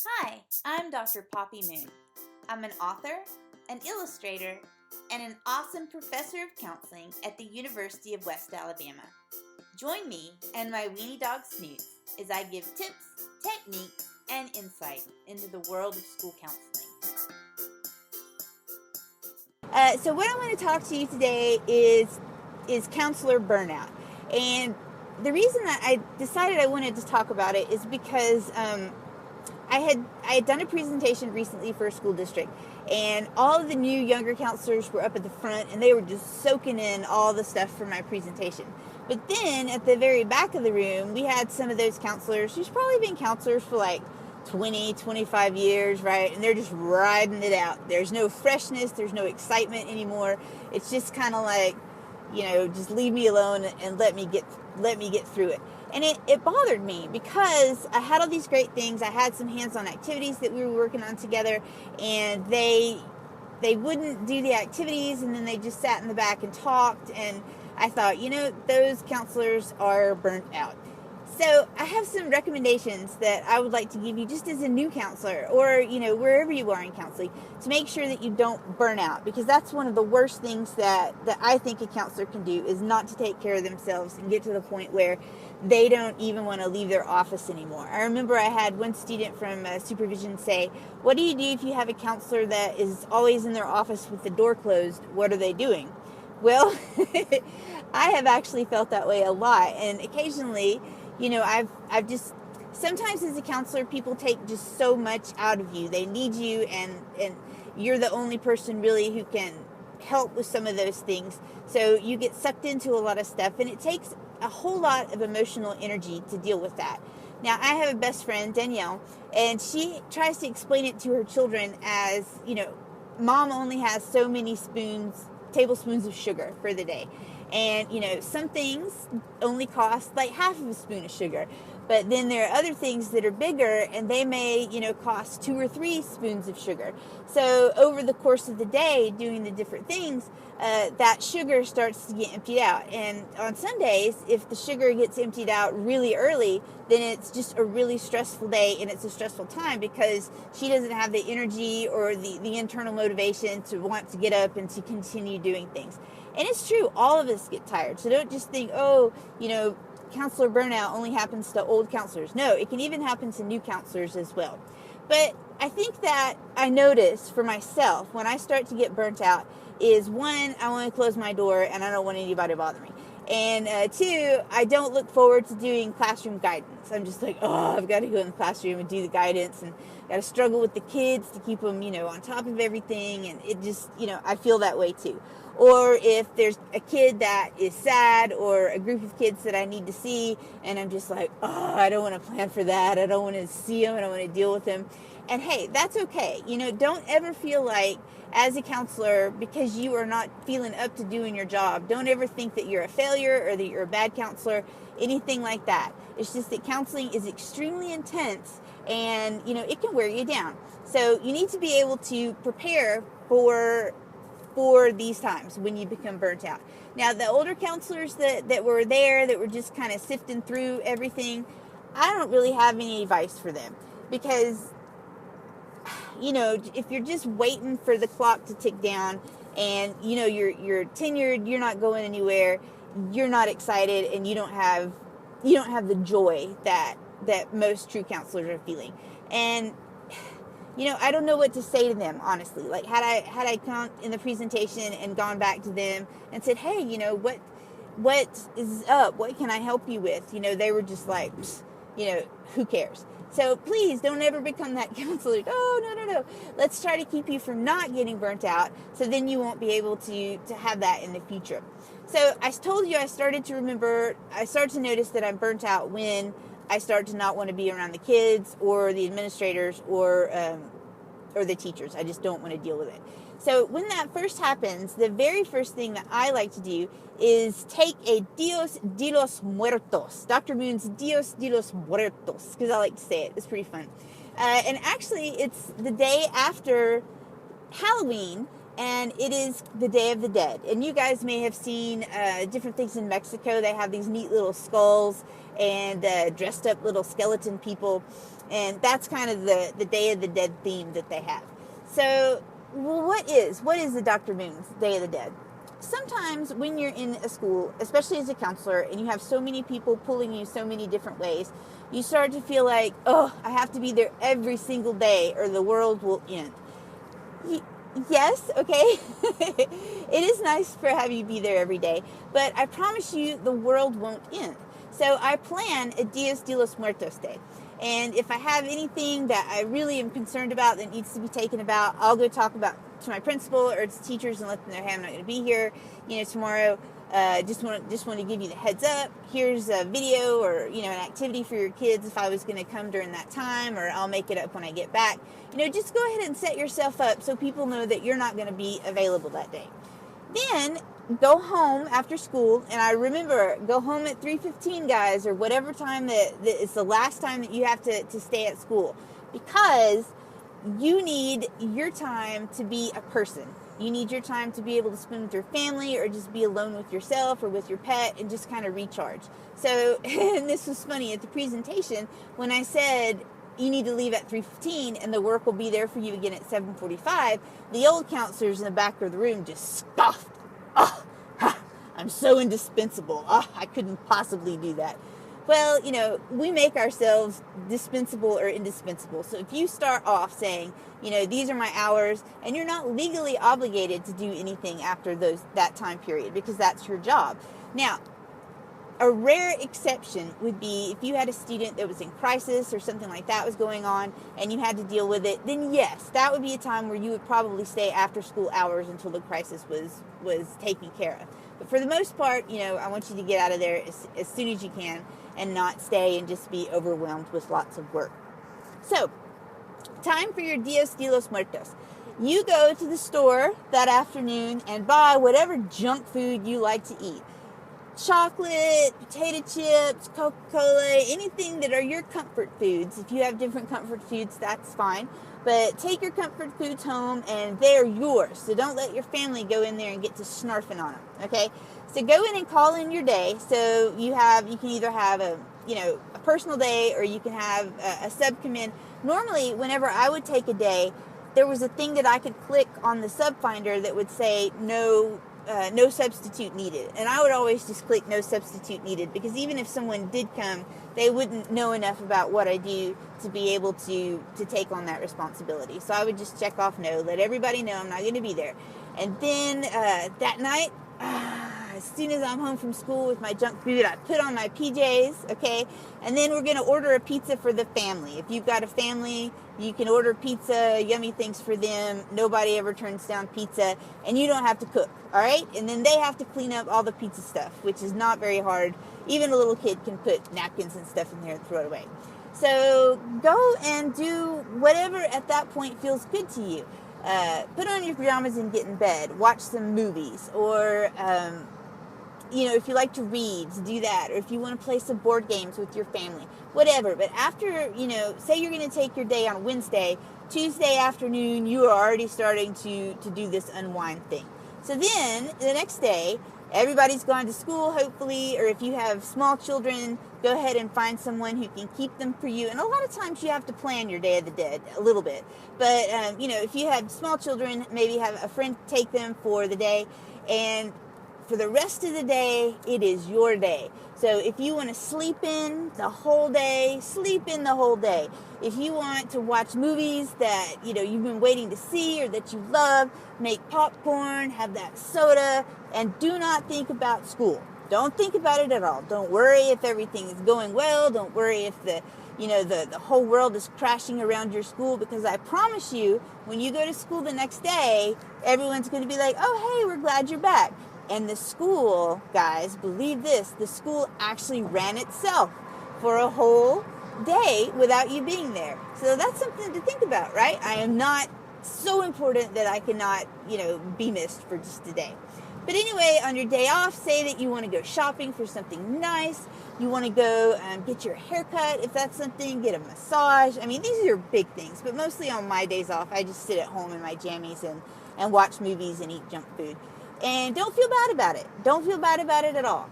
Hi, I'm Dr. Poppy Moon. I'm an author, an illustrator, and an awesome professor of counseling at the University of West Alabama. Join me and my weenie dog Snoots as I give tips, techniques, and insight into the world of school counseling. So what I want to talk to you today is counselor burnout. And the reason that I decided I wanted to talk about it is because I had done a presentation recently for a school district, and all of the new younger counselors were up at the front, and they were just soaking in all the stuff from my presentation. But then at the very back of the room, we had some of those counselors who's probably been counselors for like 20, 25 years, right? And they're just riding it out. There's no freshness, there's no excitement anymore. It's just kind of like, just leave me alone and let me get through it. And it bothered me because I had all these great things. I had some hands-on activities that we were working on together, and they wouldn't do the activities, and then they just sat in the back and talked. And I thought, those counselors are burnt out. So I have some recommendations that I would like to give you just as a new counselor, or, wherever you are in counseling, to make sure that you don't burn out, because that's one of the worst things that I think a counselor can do, is not to take care of themselves and get to the point where they don't even want to leave their office anymore. I remember I had one student from supervision say, what do you do if you have a counselor that is always in their office with the door closed? What are they doing? Well, I have actually felt that way a lot, and occasionally, I've just, sometimes as a counselor, people take just so much out of you. They need you, and you're the only person really who can help with some of those things. So you get sucked into a lot of stuff, and it takes a whole lot of emotional energy to deal with that. Now, I have a best friend, Danielle, and she tries to explain it to her children as, mom only has so many tablespoons of sugar for the day. And, some things only cost like half of a spoon of sugar. But then there are other things that are bigger, and they may, cost 2 or 3 spoons of sugar. So over the course of the day, doing the different things, that sugar starts to get emptied out. And on Sundays, if the sugar gets emptied out really early, then it's just a really stressful day, and it's a stressful time because she doesn't have the energy or the internal motivation to want to get up and to continue doing things. And it's true, all of us get tired. So don't just think, counselor burnout only happens to old counselors. No, it can even happen to new counselors as well. But I think that I notice for myself when I start to get burnt out is, one, I want to close my door and I don't want anybody to bother me. And 2, I don't look forward to doing classroom guidance. I'm just like, I've got to go in the classroom and do the guidance, and got to struggle with the kids to keep them, on top of everything. And it just, I feel that way too. Or if there's a kid that is sad, or a group of kids that I need to see, and I'm just like, I don't want to plan for that. I don't want to see them. I don't want to deal with them. And hey, that's okay. Don't ever feel like, as a counselor, because you are not feeling up to doing your job, don't ever think that you're a failure or that you're a bad counselor, anything like that. It's just that counseling is extremely intense, and, it can wear you down. So you need to be able to prepare for these times when you become burnt out. Now, the older counselors that were there, that were just kind of sifting through everything, I don't really have any advice for them, because if you're just waiting for the clock to tick down, and you're tenured, you're not going anywhere, you're not excited, and you don't have the joy that most true counselors are feeling. And I don't know what to say to them, honestly. Like, had I come in the presentation and gone back to them and said, hey, what is up? What can I help you with? They were just like, who cares? So please don't ever become that counselor. Oh, no. Let's try to keep you from not getting burnt out, so then you won't be able to have that in the future. So I told you I started to notice that I'm burnt out when I start to not want to be around the kids or the administrators or the teachers. I just don't want to deal with it. So when that first happens, the very first thing that I like to do is take a Dios de los Muertos. Dr. Moon's Dios de los Muertos, because I like to say it. It's pretty fun. And actually, it's the day after Halloween, and it is the Day of the Dead. And you guys may have seen different things in Mexico. They have these neat little skulls and dressed up little skeleton people. And that's kind of the Day of the Dead theme that they have. So, well, what is the Dr. Moon's Day of the Dead? Sometimes when you're in a school, especially as a counselor, and you have so many people pulling you so many different ways, you start to feel like, oh, I have to be there every single day or the world will end. Yes, okay. It is nice for have you be there every day, but I promise you the world won't end. So I plan a Dias de los Muertos Day. And if I have anything that I really am concerned about that needs to be taken about, I'll go talk about to my principal or to teachers and let them know, hey, I'm not going to be here, tomorrow. Just want to give you the heads up. Here's a video or, an activity for your kids if I was going to come during that time, or I'll make it up when I get back. Just go ahead and set yourself up so people know that you're not going to be available that day. Then go home after school, and I remember, go home at 3:15, guys, or whatever time that is the last time that you have to stay at school, because you need your time to be a person. You need your time to be able to spend with your family or just be alone with yourself or with your pet and just kind of recharge. So, and this was funny at the presentation when I said you need to leave at 3:15 and the work will be there for you again at 7:45, the old counselors in the back of the room just scoffed. Oh, I'm so indispensable. Oh, I couldn't possibly do that. Well, we make ourselves dispensable or indispensable. So if you start off saying, these are my hours, and you're not legally obligated to do anything after that time period because that's your job. Now, a rare exception would be if you had a student that was in crisis or something like that was going on and you had to deal with it, then yes, that would be a time where you would probably stay after school hours until the crisis was taken care of. But for the most part, I want you to get out of there as soon as you can and not stay and just be overwhelmed with lots of work. So, time for your Dias de los Muertos. You go to the store that afternoon and buy whatever junk food you like to eat. Chocolate, potato chips, Coca-Cola, anything that are your comfort foods. If you have different comfort foods, that's fine. But take your comfort foods home and they're yours. So don't let your family go in there and get to snarfing on them, okay? So go in and call in your day. So you can either have a personal day or you can have a sub come in. Normally, whenever I would take a day, there was a thing that I could click on the sub finder that would say no substitute needed. And I would always just click no substitute needed because even if someone did come, they wouldn't know enough about what I do to be able to take on that responsibility. So I would just check off no, let everybody know I'm not going to be there. And then that night, as soon as I'm home from school with my junk food, I put on my PJs, okay? And then we're going to order a pizza for the family. If you've got a family, you can order pizza, yummy things for them. Nobody ever turns down pizza, and you don't have to cook, all right? And then they have to clean up all the pizza stuff, which is not very hard. Even a little kid can put napkins and stuff in there and throw it away. So go and do whatever at that point feels good to you. Put on your pajamas and get in bed. Watch some movies, or if you like to read, do that. Or if you want to play some board games with your family, whatever. But after, say you're going to take your day on Wednesday, Tuesday afternoon, you are already starting to do this unwind thing. So then the next day, everybody's gone to school, hopefully, or if you have small children, go ahead and find someone who can keep them for you. And a lot of times you have to plan your Day of the Dead a little bit. But, if you have small children, maybe have a friend take them for the day. And for the rest of the day, it is your day. So if you want to sleep in the whole day, sleep in the whole day. If you want to watch movies that, you've been waiting to see or that you love, make popcorn, have that soda, and do not think about school. Don't think about it at all. Don't worry if everything is going well. Don't worry if the whole world is crashing around your school, because I promise you, when you go to school the next day, everyone's going to be like, oh, hey, we're glad you're back. And the school, guys, believe this, the school actually ran itself for a whole day without you being there. So that's something to think about, right? I am not so important that I cannot, be missed for just a day. But anyway, on your day off, say that you want to go shopping for something nice. You want to go get your hair cut, if that's something, get a massage. I mean, these are big things, but mostly on my days off, I just sit at home in my jammies and watch movies and eat junk food. And don't feel bad about it. Don't feel bad about it at all.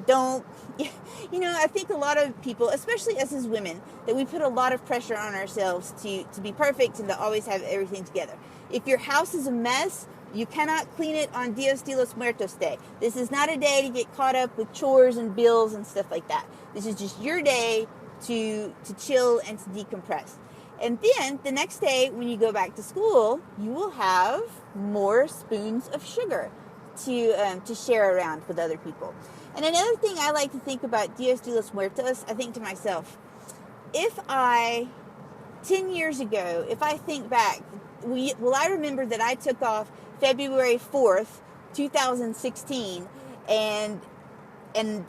don't, I think a lot of people, especially us as women, that we put a lot of pressure on ourselves to be perfect and to always have everything together. If your house is a mess, you cannot clean it on Dios de los Muertos Day. This is not a day to get caught up with chores and bills and stuff like that. This is just your day to chill and to decompress. And then the next day when you go back to school, you will have more spoons of sugar to share around with other people. And another thing I like to think about Dios de los Muertos, I think to myself, if 10 years ago, if I think back, will I remember that I took off February 4th, 2016, and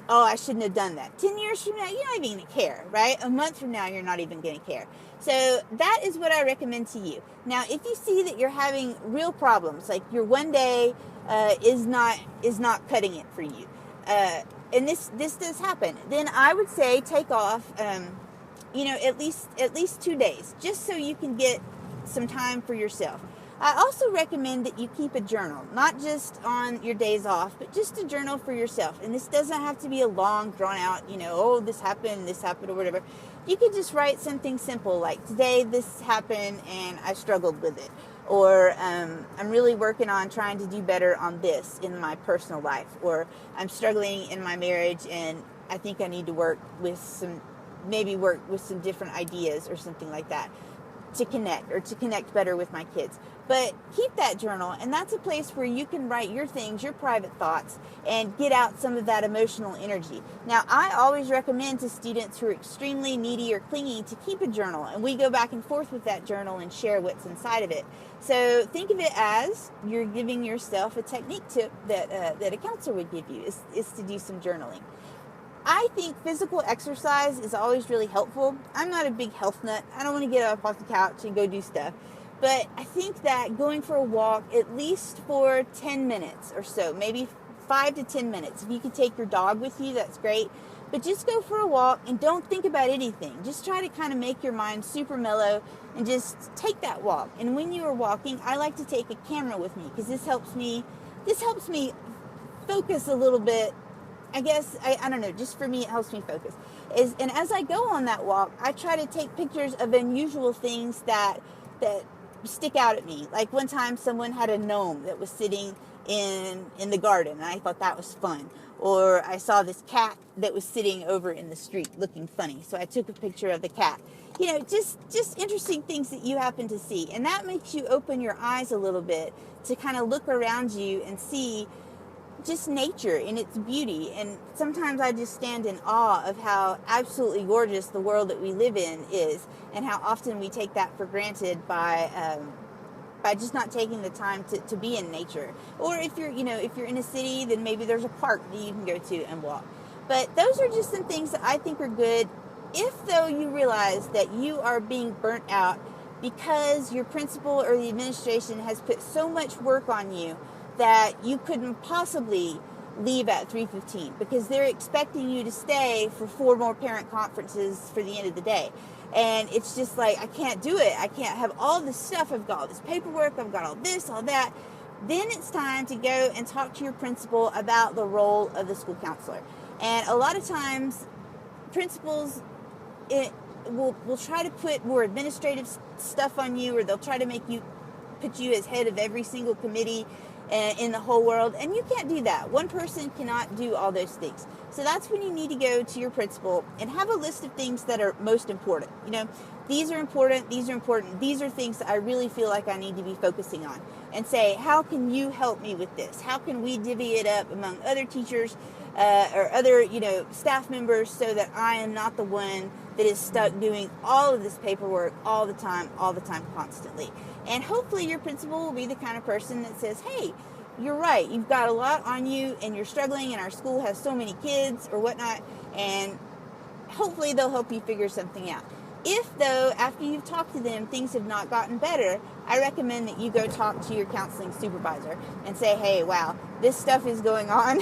I shouldn't have done that. 10 years from now, you're not even going to care, right? A month from now, you're not even going to care. So that is what I recommend to you. Now, if you see that you're having real problems, like your one day is not cutting it for you, and this does happen, then I would say take off, at least 2 days, just so you can get some time for yourself. I also recommend that you keep a journal, not just on your days off, but just a journal for yourself. And this doesn't have to be a long, drawn out, this happened, or whatever. You could just write something simple like, today this happened and I struggled with it. Or I'm really working on trying to do better on this in my personal life. Or I'm struggling in my marriage and I think I need to work with some different ideas or something like that to connect better with my kids. But keep that journal, and that's a place where you can write your things, your private thoughts, and get out some of that emotional energy. Now, I always recommend to students who are extremely needy or clingy to keep a journal, and we go back and forth with that journal and share what's inside of it. So think of it as you're giving yourself a technique tip that a counselor would give you, is to do some journaling. I think physical exercise is always really helpful. I'm not a big health nut. I don't want to get up off the couch and go do stuff. But I think that going for a walk, at least for 10 minutes or so, maybe 5 to 10 minutes. If you can take your dog with you, that's great. But just go for a walk and don't think about anything. Just try to kind of make your mind super mellow and just take that walk. And when you are walking, I like to take a camera with me because this helps me focus a little bit. I guess, I don't know, just for me, it helps me focus. And as I go on that walk, I try to take pictures of unusual things that stick out at me. Like one time someone had a gnome that was sitting in the garden, and I thought that was fun. Or I saw this cat that was sitting over in the street looking funny, so I took a picture of the cat. Just interesting things that you happen to see. And that makes you open your eyes a little bit to kind of look around you and see just nature in its beauty. And sometimes I just stand in awe of how absolutely gorgeous the world that we live in is, and how often we take that for granted by just not taking the time to be in nature. Or if you're in a city, then maybe there's a park that you can go to and walk. But those are just some things that I think are good. If though you realize that you are being burnt out because your principal or the administration has put so much work on you that you couldn't possibly leave at 3:15 because they're expecting you to stay for 4 more parent conferences for the end of the day. And it's just like, I can't do it. I can't have all this stuff. I've got all this paperwork. I've got all this, all that. Then it's time to go and talk to your principal about the role of the school counselor. And a lot of times, principals will try to put more administrative stuff on you, or they'll try to put you as head of every single committee in the whole world, and you can't do that. One person cannot do all those things. So that's when you need to go to your principal and have a list of things that are most important. These are important, these are important, these are things that I really feel like I need to be focusing on. And say, how can you help me with this? How can we divvy it up among other teachers or other, staff members, so that I am not the one that is stuck doing all of this paperwork all the time, constantly. And hopefully your principal will be the kind of person that says, hey, you're right, you've got a lot on you and you're struggling, and our school has so many kids or whatnot, and hopefully they'll help you figure something out. If, though, after you've talked to them, things have not gotten better, I recommend that you go talk to your counseling supervisor and say, hey, wow, this stuff is going on.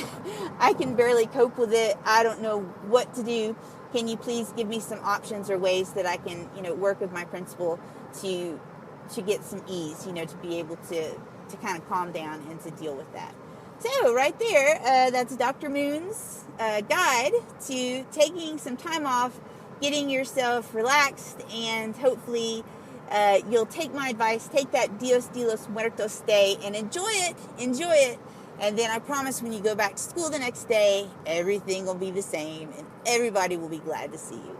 I can barely cope with it. I don't know what to do. Can you please give me some options or ways that I can, work with my principal to get some ease, to be able to kind of calm down and to deal with that. So right there, that's Dr. Moon's guide to taking some time off, getting yourself relaxed, and hopefully you'll take my advice, take that Dios de los Muertos stay and enjoy it. And then I promise when you go back to school the next day, everything will be the same and everybody will be glad to see you.